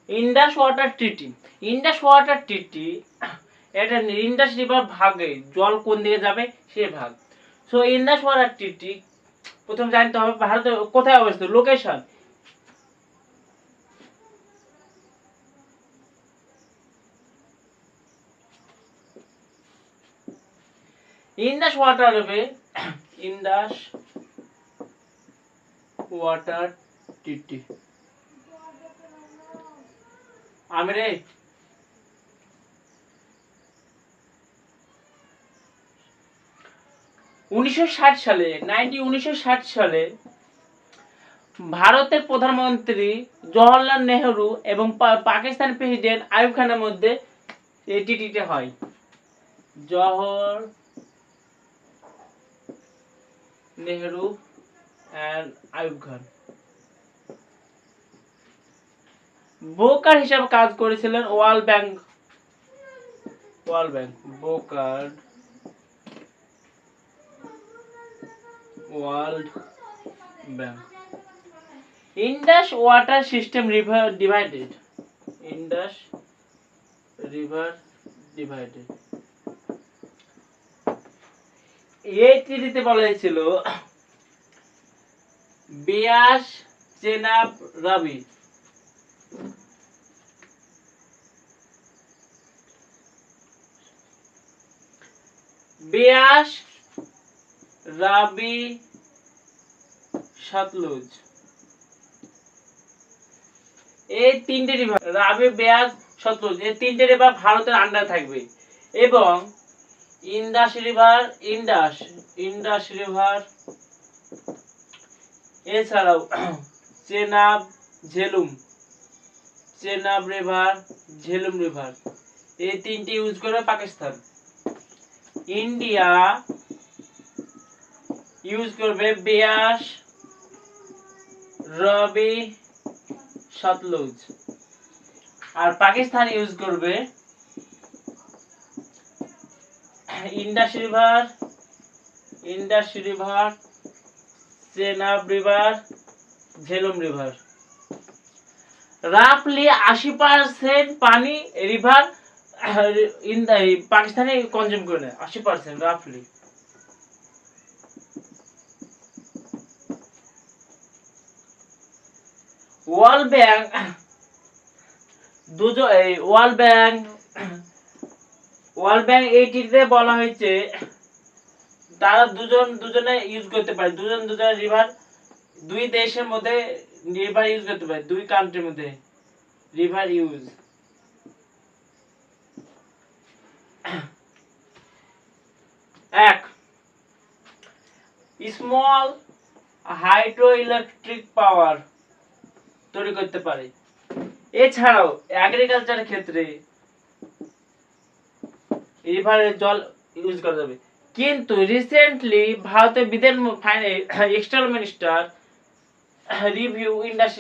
Indus water ট্রিটি। Indus water ট্রিটি এটা Indus river ভাগে জল কোন দিকে যাবে সে ভাগ। সো ইন্ডাস ওয়াটার ট্রিটি প্রথম জানতে হবে ভারতের কোথায় অবস্থিত, লোকেশন। ইন্ডাস ওয়াটার হবে ইন্ডাস ওয়াটার ট্রিটি। আমি রে 1960 সালে ভারতের প্রধানমন্ত্রী জওহরলাল নেহেরু এবং পাকিস্তান প্রেসিডেন্ট আইয়ুব খানের মধ্যে এই ট্রিটিটা হয়। জওহর নেহেরু এন্ড আইয়ুব খান ব্রোকার হিসেবে কাজ করেছিলেন world bank. Broker world bank. Indus water system river divided. Indus river divided. এই ট্রিটিতে বলা হয়েছিল বিয়াস চেনাব রাবি বিয়াস রাবি সতলুজ, এই তিনটে রিভার রাবি বিয়াস সতলুজ এই তিনটে রিভার ভারতের আন্ডারে থাকবে এবং ইন্ডাস রিভার ইন্ডাস রিভার এছাড়াও চেনাব রিভার ঝেলুম রিভার এই তিনটি ইউজ করে পাকিস্তান। ইন্ডিয়া ইউজ করবে বিয়াস রবি সতলুজ আর পাকিস্তান ইউজ করবে Indus river Chenab river Jhelum river. রাফলি 80% পানি রিভার পাকিস্তানে কনজিউম করে নেয়, 80% রাফলি। ওয়ার্ল্ড ব্যাংক এইটিতে বলা হয়েছে তারা দুজনে ইউজ করতে পারে, দুজনে রিভার, দুই দেশের মধ্যে রিভার ইউজ করতে পারে, দুই কান্ট্রির মধ্যে রিভার ইউজ। এক স্মল হাইড্রো ইলেকট্রিক পাওয়ার তৈরি করতে পারে। এছাড়াও এগ্রিকালচারের ক্ষেত্রে রিভারের জল ইউজ করা যাবে। কিন্তু রিসেন্টলি ভারতের বিদেশ external minister review Indus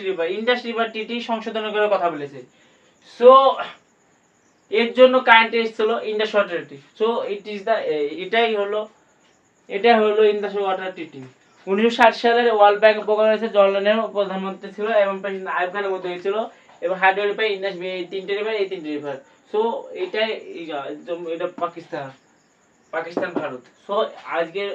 river treaty সংশোধন করে কথা বলেছে। সো এর জন্য কারেন্ট এসেছিল ইন্ডাস ওয়াটার ট্রিটি। সো এটা হলো ইন্ডাস ওয়াটার ট্রিটি। 1960 সালে ওয়ার্ল্ড ব্যাংক প্রোগ্রাম হয়েছে, জওহরলাল নেহরু প্রধানমন্ত্রী ছিল এবং প্রেসিডেন্ট আইয়ুব খানের মধ্যে হয়েছিল এবং হাইড্রো রিভার ইন্ডাস এই তিনটে রিভার। সো এটা পাকিস্তান ভারত। সো আজকের